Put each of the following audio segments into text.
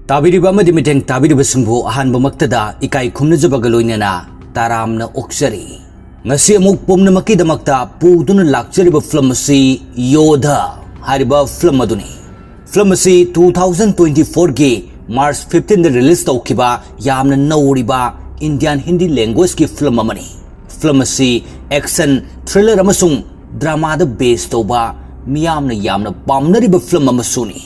Tabiriba amadi miteng tabiriba singbu ahanba maktada ikai khumnajabaga loinana taramna oksari. Ngasi amuk pumnamaki damakta puduna lakjariba film asi Yodha hariba film aduni. Film asi 2024 ge March 15 da release tawkiba yamna nawriba Indian Hindi language ki film amani. Film asi action thriller amasung drama da base tawba miyamna pamnariba film amasuni.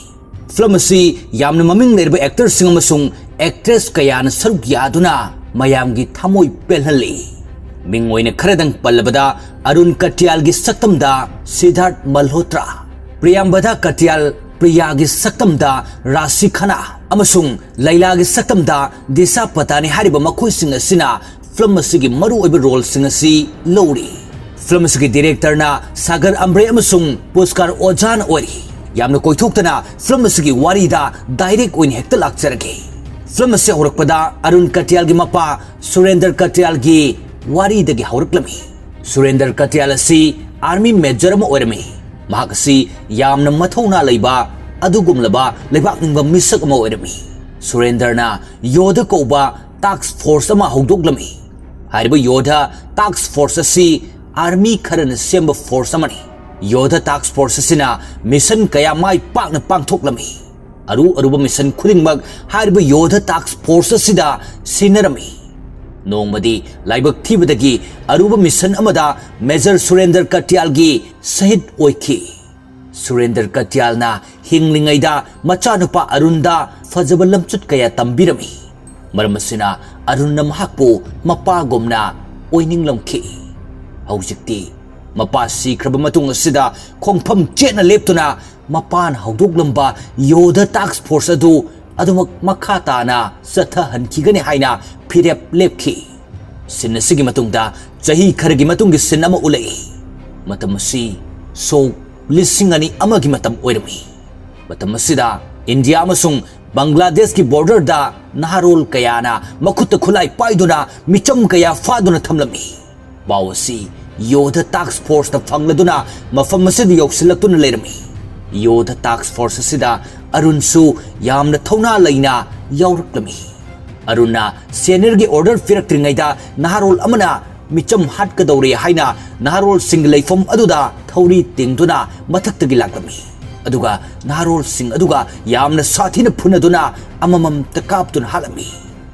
Film asi yamna maming lerba actor sing amasung actress kayana saruk yaduna mayamgi thamoi pelhali. Mingoina kharadang pallabada Arun Katyal gi saktamda Siddharth Malhotra, Priyambada Katyal Priya gi saktamda Rasi Khana amasung Laila gi saktamda Disha Patani hariba makhoi sing asina film asigi maru oiba role sing asi lori. Film asigi director na Sagar Ambre amasung Puskar Ojan ori. Yamna koithoktana film asigi warida direct oin hekta lakcharage. Film ase horakpada Arun Katyal gi mapa Surender Katyal gi waridagi hauruklami. Surender Katyal asi army major ama oirami. Mahak asi yamna mathona leiba adugumlaba leibak ningba misak ama oirami. Surender na Yodha kauba task force ama haudoklami. Hariba Yodha task force asi army kharana semba force amani. Yodha task force asina mission kaya mai pakna pangthoklami. Aruba mission khudingmak hariba Yodha task force asida sinarami. Nongmadi laibak thibadagi aruba mission amada Major Surender Katyal gi sahid oiki. Surender Katyal na hinglingaida machanupa Arunda fajaba lamchut kaya tambirami. Maramasina Arunna mahakpo mapagomna oininglamki. Haujikti mapa sikraba matung asida khongpham chena leptuna mapan haudoklamba Yodha task force adu adumak makhata na satha hankigani haina phirep lepki. Sin asigi matungda chahi kharagi matungi sin ama ulai. Matam asi so lisingani amagi matam oirami. Matam asida India amasung Bangladesh ki border da naharol kayana makhutta khulai paiduna micham kaya faduna thamlami. Bawasi Yodha task force da phangladuna mafam asidi yoksilakuna lerami. Yodha task force asida Arunsu yamna thona laina yauraklami. Aruna senior gi order firaktringaida naharol amana micham hat ka dawre haina naharol sing leifom aduda thauri tingduna mathaktagi laklami. Aduga naharol sing aduga yamna sathina phunaduna amamam takaptun halami.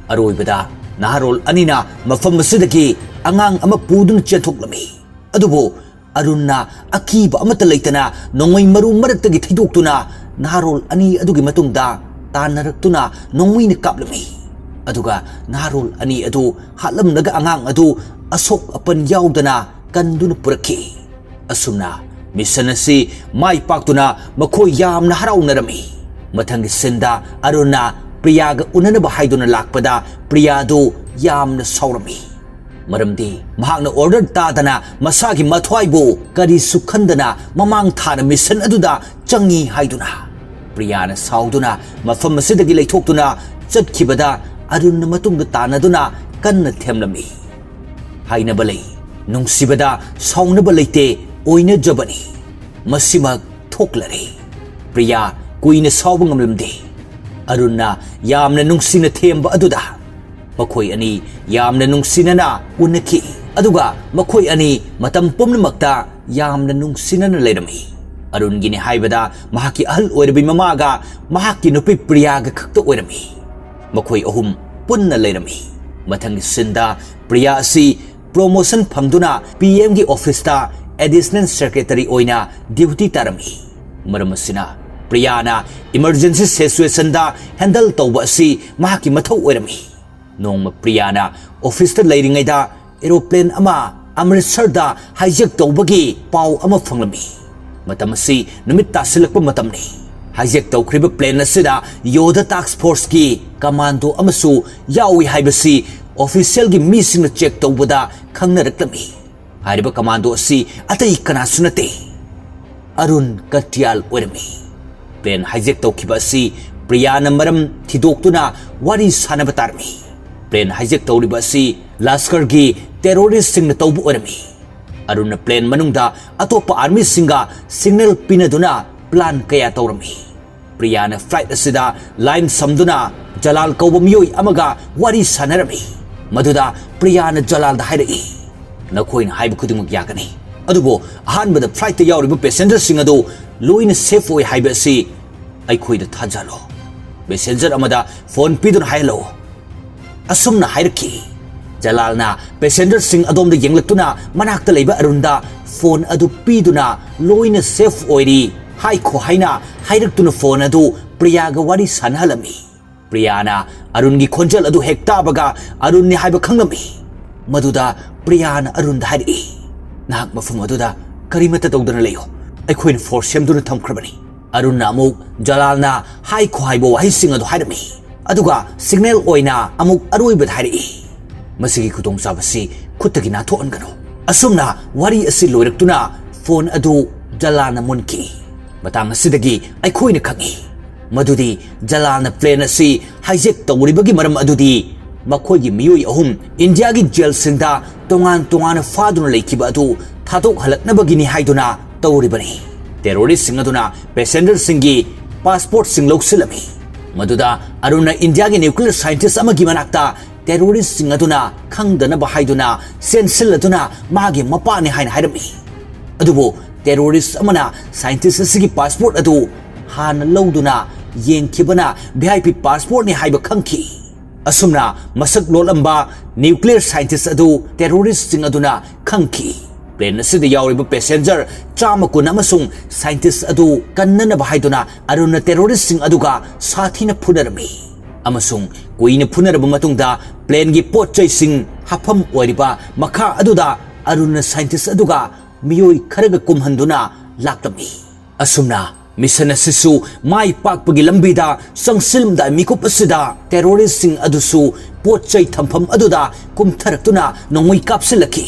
Aroibada naharol anina mafam asidagi angang ama pudun chethoklami. Adubo Arunna akiba amata leitana nongoi maru maraktagi thaidoktuna naharol ani adugi matungda tanaraktuna nongoi ne kaplami. Aduga naharol ani adu halamnaga angang adu asok apan yaudana kanduna puraki. Asumna mission asi mai paktuna makhoi yamna harawnarami. Mathangi senda Arunna Priyaga unanaba haiduna lakpada Priyadu yamna saurami. Maramdi mahakna order tadana masagi mathwaibu kari sukhandana mamang thana mission aduda changi haiduna. Priyana sauduna mafam asidagi leithoktuna chatkibada Arunna matungda tanaduna kanna themlami. Hainaba lei nungsibada saunaba leite oina jabani. Masimak thoklare. Priya kuina sauba ngamlamde. Arunna yamna nungsina themba aduda. Makhoi ani yamna nungsinana unaki. Aduga makhoi ani matam pumnamakta yamna nungsinana lerami. Arun gini haibada mahaki ahal oirabi mamaga mahaki nupi Priyaga khakta oirami. Makhoi ahum punna lerami. Mathangi sinda Priya asi promotion phangduna PM gi office ta additional secretary oina duty tarami. Maramasina Priyana emergency situation da handle tawba asi mahaki mathau oirami. Nongma Priyana office ta leiringaida aeroplane ama Amritsar da hijack tawbagi pau ama phanglami. Matam asi numit tasilakpa matamni. Hijack tawkhriba plane asida Yodha task force ki commando amasu yawi haibasi official gi missing na check tawbada khangnaraklami. Hariba commando asi atai kanasu nate Arun Katyal oirami. Plane hijack tawkhiba asi Priyana maram thidoktuna wari sanaba tarmi. Plane hijack tawriba asi Laskar gi terrorist sing na tawbu oirami. Arunna plane manungda atopa army singa signal pinaduna plan kaya tawrami. Priyana flight asida line samduna Jalal kauba miyoi amaga wari sanarami maduda Priyana Jalal da haidai nakoina haiba khudimuk yagani adubo ahanbada flight ta yawriba passenger sing adu loina safe oi haiba si aikhoida thajalo passenger amada phone pidun hailo asumna hairki Jalalna passenger sing adom da yenglaktuna manakta leiba arunda phone adu piduna loina safe oiri hai kho haina hairaktuna phone adu Priyaga wari sanhalami Priyana Arungi khonjal adu hekta baga Arunni haiba khanglami maduda Priyana Arun da hairi nak mafum aduda karimata tawdana leyo aikhoin force semduna thamkhrabani Arunna amuk Jalalna hai kho haiba wahi sing adu hairami aduga signal oina amuk aroiba hairi masigi khudong sabasi khutagi na thoangano asumna wari asi loiraktuna phone adu Jalana munki matang asidagi aikhoina khangi madudi Jalana plane asi hijack tawribagi maram adudi makhoigi miyoi ahum India gi jail singda tongan faduna leikiba adu thadok halaknabagini haiduna tawribani terrorist sing aduna passenger singi passport sing loksilami maduda Aruna India gi nuclear scientist amagi manakta terrorist sing aduna khangdana bahaiduna sensil aduna magi mapani haina hairami adubo terrorist amana scientist asigi passport adu han loduna yengkibana VIP passport ni haiba khangki asumna masak lolamba nuclear scientist adu terrorist sing aduna khangki plane asida yawriba passenger chama kun amasung scientist adu kannana bahaiduna Aruna terrorist sing aduga sathina phunarami amasung kuina phunaraba matungda plane gi potchai sing hafam oiriba makha aduda Aruna scientist aduga miyoi kharaga kumhanduna laklami asumna mission asisu mai pakpagi lambida sangsilmda mikup asida terrorist sing adusu potchai thampham aduda kumtharaktuna nongoi kapsilaki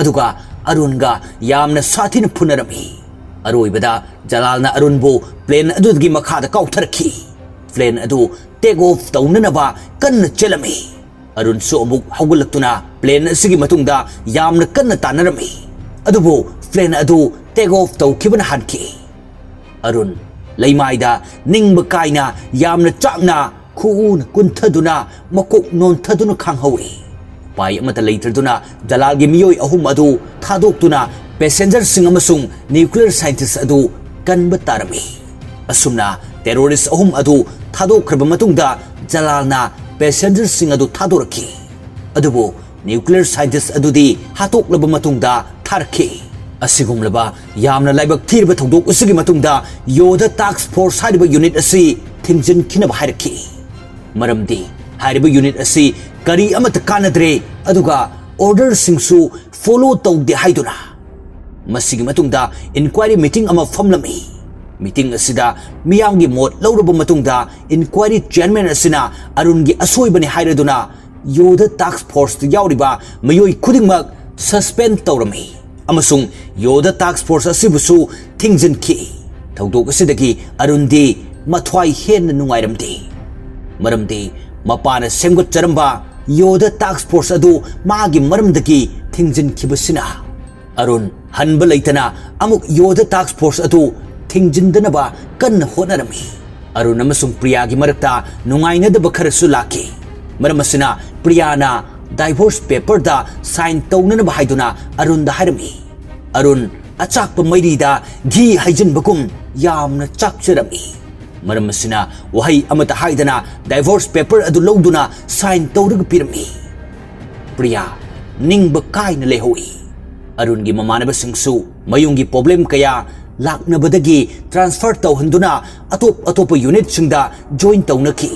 aduga Arunga yamna sathina phunarami aroibada Jalalna Arunbu plane adudgi makhada kautharki plane adu take off taunanaba kanna chelami Arun so amuk hawgalaktuna plane asigi matungda yamna kanna tanarami adubu plane adu take off tawkibana hanki Arun leimaida ningba kaina yamna chakna khuun kunthaduna makok nonthaduna khanghawi pai amata leiterduna Jalal gi miyoi ahum adu thadoktuna passenger sing amasung nuclear scientist adu kanba tarami asumna terrorist ahum adu thadokhraba matungda Jalalna passenger sing adu thadoraki adubo nuclear scientist adudi hatoklaba matungda tharki asigumlaba yamna laibak thirba thodok usigi matungda Yodha task force hariba unit asi thingjin khinaba hairaki maramdi hariba unit asi kari amata kanadre aduga order singsu follow tawde haiduna masigi matungda inquiry meeting ama famlami meeting asida miyamgi mot lawraba matungda inquiry chairman asina Arungi asoibani hairaduna Yodha task force yawriba mayoi khudingmak suspend tawrami amasung Yodha task force asibusu thingjin ki tawdok asidagi Arundi mathwai hen nungairamdi maramdi mapana semgot charamba Yodha task force adu magi maramdagi thingjin kibasina Arun hanba leitana amuk Yodha task force adu thingjindanaba kan honarami Arun amasung Priyagi marakta nungainadaba kharasu laki maramasina Priyana divorce paper da sign tawnanaba haiduna Arun da hairami Arun achakpa mairida gi haijinbakum yamna chakcharami maramasina wahai amata haidana divorce paper adu lawduna sign tawraga pirami Priya ningba kaina lehowi Arungi mamanaba singsu mayungi problem kaya laknabadagi transfer tawhanduna atop unit singda join tawnaki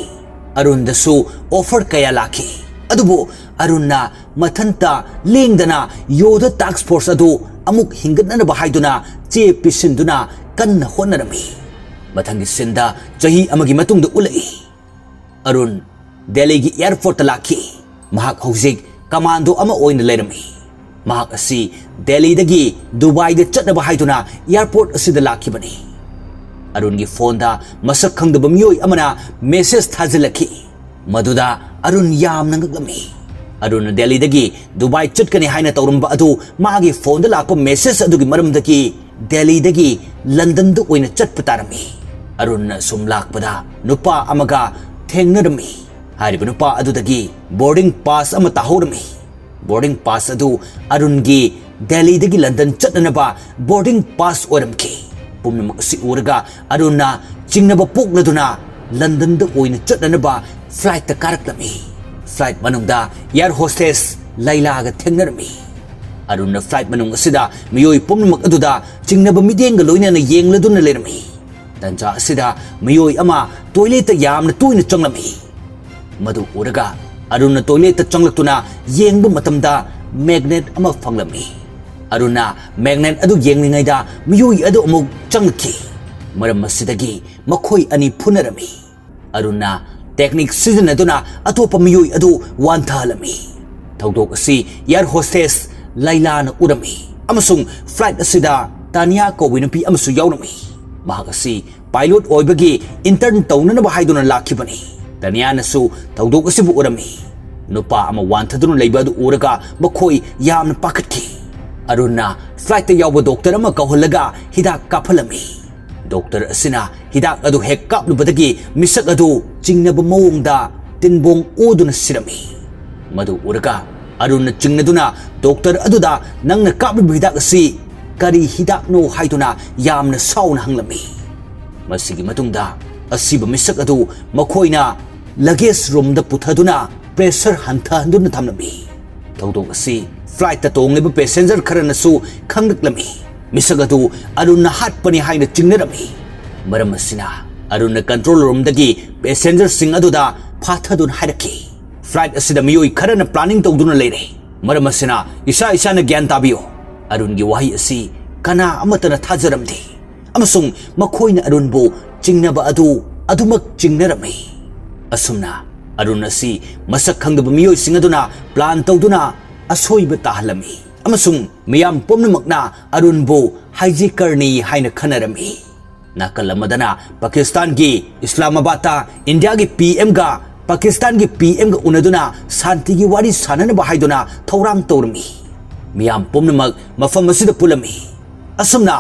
Arundasu offer kaya laki adubo Arunna mathanta lengdana Yodha task force adu amuk hingatnanaba haiduna che pisinduna kanna honarami mathangi sinda chahi amagi matungda ulai Arun Delhi gi airport laki mahak hojik commando ama oina lerami mahak asi Delhi dagi Dubai da chatnaba haiduna airport asida lakibani Arun gi phone da masak khangdaba miyoi amana message thajilaki maduda Arun yamna ngagami Arun Delhi dagi Dubai chatkani haina tawramba adu magi phone da lakpa message adugi maramdagi Delhi dagi London da oina chatpa tarami Arun sum lakpada nupa amaga thengnarami hariba nupa adudagi boarding pass ama tahorami boarding pass adu Arun gi Delhi dagi London chatnaba boarding pass oramki pumnamak si uraga Arunna chingnaba pokladuna London da oina chatnaba flight ta karaklami flight manungda air hostess Laila ga thengnarami Arunna flight manung asida miyoi pumnamak aduda chingnaba mideng ga loina na yengladuna lerami Tanja asida miyoi ama toilet yamna tuina changlami Madu uraga Arunna toilet changlaktuna yengba matamda magnet ama fanglami Arunna magnet adu yenglingaida miyoi adu amuk changlaki maram asidagi makhoi ani phunarami Arunna technique sizinaduna atopa miyoi adu wanthalami Thaudok asi air hostess Laila na urami amasung flight asida Tanya ko winapi amasu yawnami Mahak asi pilot oibagi intern taunanaba haiduna lakhibani Tanya nasu thaudok asibu urami nupa ama wanthaduna leiba adu uraga makhoi yamna pakatki Arunna flight yawba doctor ama kauhalaga hidak kaphalami doctor asina hidak adu hek kaplubadagi misak adu jingnaba mawongda tinbong oduna sirami madu uraga Arunna jingnaduna doctor aduda nangna kaplubu hidak asi kari hidak no haiduna yamna sauna hanglami masigi matungda asiba misak adu makhoina luggage room da puthaduna pressure hanthanduna thamlami thaudok asi flight ta tongliba passenger kharanasu khanglaklami misak adu Arunna hatpani haina chingnarami maram asina Arunna control room dagi passenger sing aduda phathadun hairaki flight asida miyoi kharana planning tawduna leire maram asina isa na gyan tabiyo Arun gi wahi asi kana amatana thajaramdi amasung makhoina Arun bu chingnaba adu adumak chingnarami asumna Arun asi masak khangdaba miyoi singaduna plan tawduna asoiba tahalami amasung miyam pomnamakna Arun bu hijacker-ni haina khanarami nakalamadana Pakistan gi Islamabad ta India gi PM ga Pakistan gi PM ga unaduna santi gi wari sananaba haiduna thorang tawrami miyam pomnamak mafam asida pulami asumna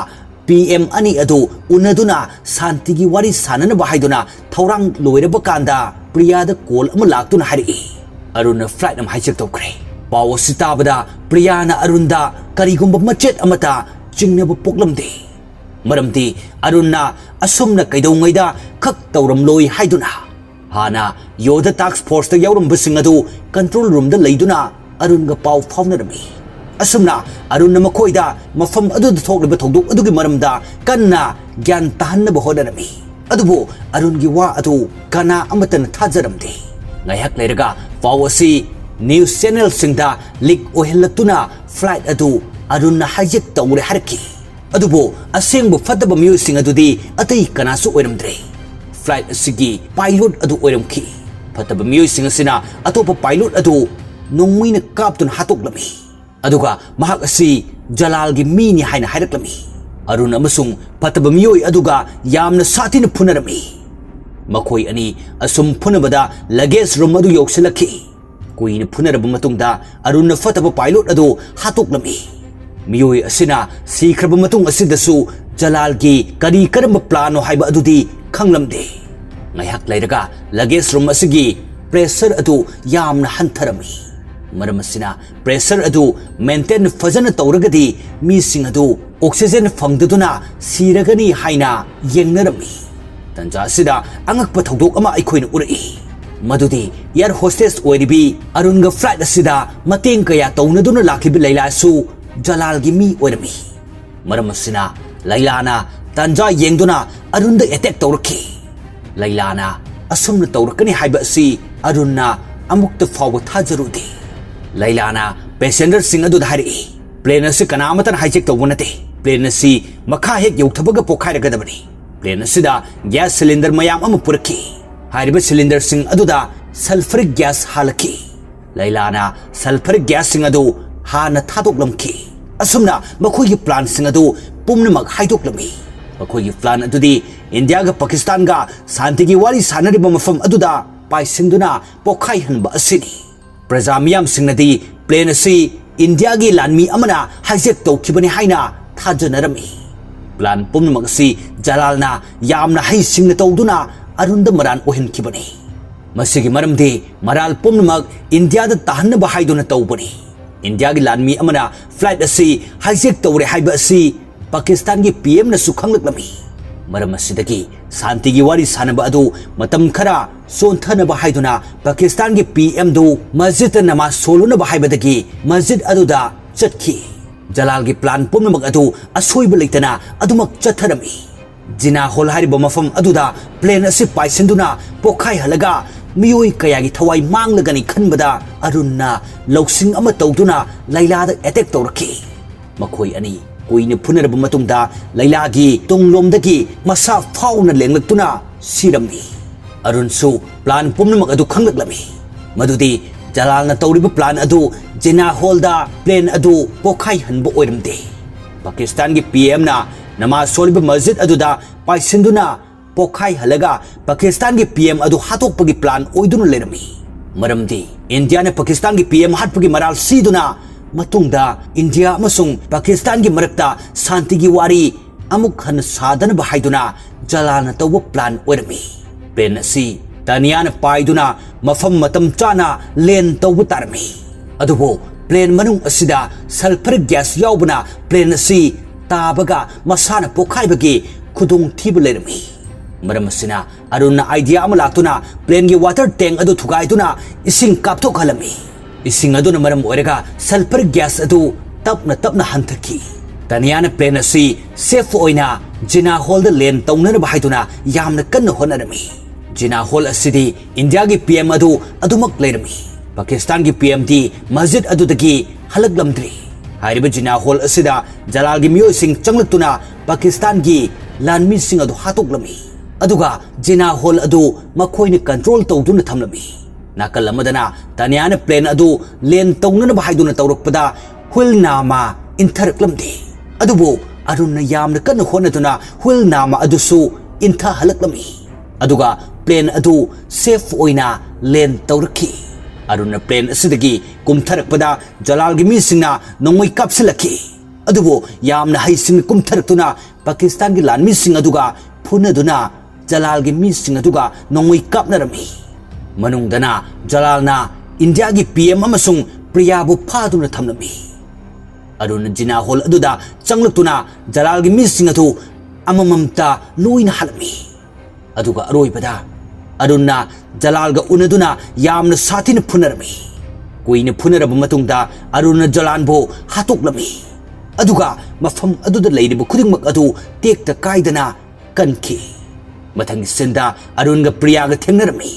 PM ani adu unaduna santi gi wari sananaba haiduna thorang loiraba kanda Priya da call ama laktuna hari Arunna flight am hijack tawkre paw sitabada Priya na Arunda karigumba machet amata jingnaba poklamde maramti Arunna asumna kaidongaida khak tawram loi haiduna hana Yodha task force ta yawram basing adu control room da leiduna Arunga paw fawnarami asumna Arunna makhoida mafam adu da thokleba thodok adugi maramda kanna gyan tahanna hodarami adubu Arun gi wa adu kana amatan thajaramde ngayak leiraga paw asi news channel singda leak ohelatuna flight adu Arunna hijack tawre harki adubu asengbu fataba miyoi sing adudi atai kanasu oiramdre flight asigi pilot adu oiramki fataba miyoi sing asina atopa pilot adu nongmuina kaptun hatoklami aduga mahak asi Jalal gi mini haina hairaklami Arun amasung pataba miyoi aduga yamna satina phunarami makhoi ani asum phunabada luggage room adu yoksilaki kuina phunaraba matungda Arunna fataba pilot adu hatoklami miyoi asina sikraba matung asidasu Jalal gi kari karamba plano haiba adudi khanglamde ngayak leiraga luggage room asigi pressure adu yamna hantharami maram asina pressure adu maintain fajana tawragadi mi sing adu oxygen fangdaduna siragani haina yengnarami tanja asida angakpa thodok ama aikhoina urai madudi air hostess oiribi Arunga flight asida mateng kaya tawnaduna lakhibi Laila su Jalal gi mi oirami maram asina Laila na tanja yengduna Arunda attack tawraki Laila na asumna tawrakani haiba si Arunna amukta fawa thajarudi Laila na passenger sing adu dhari plane asi kanamatan hijack tawunate plane asi makha hek yauthbaga pokhairagadabani plane asida gas cylinder mayam ama puraki hariba cylinder sing aduda sulfuric gas halaki Laila na sulfuric gas sing adu hana thadoklamki asumna makhoigi plan sing adu pumnamak haidoklami makhoigi plan adudi India ga Pakistan ga santi gi wari sanariba mafam aduda paisinduna pokhai hanba asini Praja miyam singnadi plane asi India gi lanmi amana hijack tawkhibani haina thajanarami Plan pumnamak asi Jalalna yamna haisingna tawduna arunda maran ohinkibani. Masigi maramdi maral pumnamak India da tahanaba haiduna tawbani. India gi lanmi amana flight asi hijack tawre haiba asi Pakistan gi PM na sukhanglami. Maram asidagi santi gi wari sanaba adu matam khara sonthanaba haiduna Pakistan gi PM du masjid namaz solunaba haibadagi masjid aduda chatkhi. Jalal gi plan pumnamak adu asoiba leitana adumak chatharami. Jina hol hariba mafam aduda plane asi paisenduna pokhai halaga miyoi kayagi thawai manglagani khanbada arunna loksing ama tawduna lailada attack tawraki. Makhoi ani kuina phunaraba matungda lailagi tunglomdagi masa fauna lenglaktuna siramni. Arunsu plan pumnamak adu khanglaklami. Madudi Jalalna tawriba plan adu Jina holda plane adu pokhai hanba oiramde. Pakistan gi PM na namaz soliba masjid aduda paisenduna pokhai halaga Pakistan gi PM adu hatokpagi plan oiduna lerami. Maramdi India na Pakistan gi PM hatpagi maral siduna matungda India amasung Pakistan gi marakta santi gi wari amuk han sadana bahaiduna Jalalna tawba plan oirami. Plane asi Taniana paiduna mafam matam chana len tawba tarami. Adubo plane manung asida sulfur gas yaubuna plane asi tabaga masana pokhai bagi khudung thiba lerami. Maram asina aruna idea amalaktuna plane gi water tank adu thugaiduna ising kapthok halami. Ising aduna maram oiraga sulfur gas adu tapna hanthaki. Taniana plane asi safe oina Jina hol the lane tawnana bahaiduna yamna kanna honarami. Jina hol asidi India gi PM adu adumak lerami. Pakistan gi PM di masjid adudagi halaglamdri. Hariba Jina hol asida Jalal gi miyoi sing changlaktuna Pakistan gi lanmi sing adu hatoklami. Aduga Jina hol adu makhoini control tawduna thamlami. Nakal amadana Taniana plane adu len tawnana bahaiduna tawrakpada huil nama intharaklamdi. Adubo arunna yamna kanna honaduna huil nama adusu intha halaklami. Aduga plane adu safe oina len tawrakhi. Aruna plane asidagi kumtharakpada Jalal gi misingna nongoi kapsilaki. Adubo yamna haising kumtharaktuna Pakistan gi lan mising aduga phunaduna Jalal gi mising aduga nongoi kapnarami. Manungdana Jalalna India gi PM amasung Priyabu phaduna thamlami. Aruna Jina hol aduda changlaktuna Jalal gi mising adu amamamta luina halami. Aduga aroibada Aruna Jalalga unaduna yamna satin phunarami. Kuina phunaraba matungda Aruna Jalanbo hatoklami. Aduga mafam aduda leiriba khudingmak adu tekta kaidana kanki. Mathang senda Arunga Priyaga thengnarami.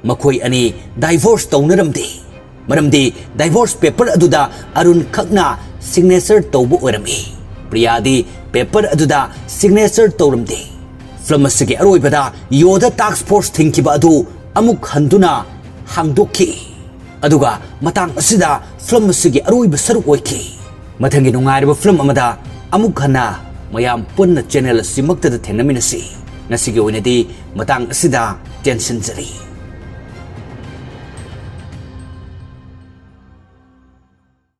Makhoi ani divorce tawnaramde. Maramdi divorce paper aduda Arun khakna signature tawbu oirami. Priyadi paper aduda signature tawramde. Film asigi aroibada Yodha task force thingkiba adu amuk handuna hangdokki. Aduga matang asida film asigi aroiba saruk oiki. Mathangi nungairiba film amada amuk hana mayam punna channel asimaktada thennaminasi. Ngasigi oinadi matang asida tension jari.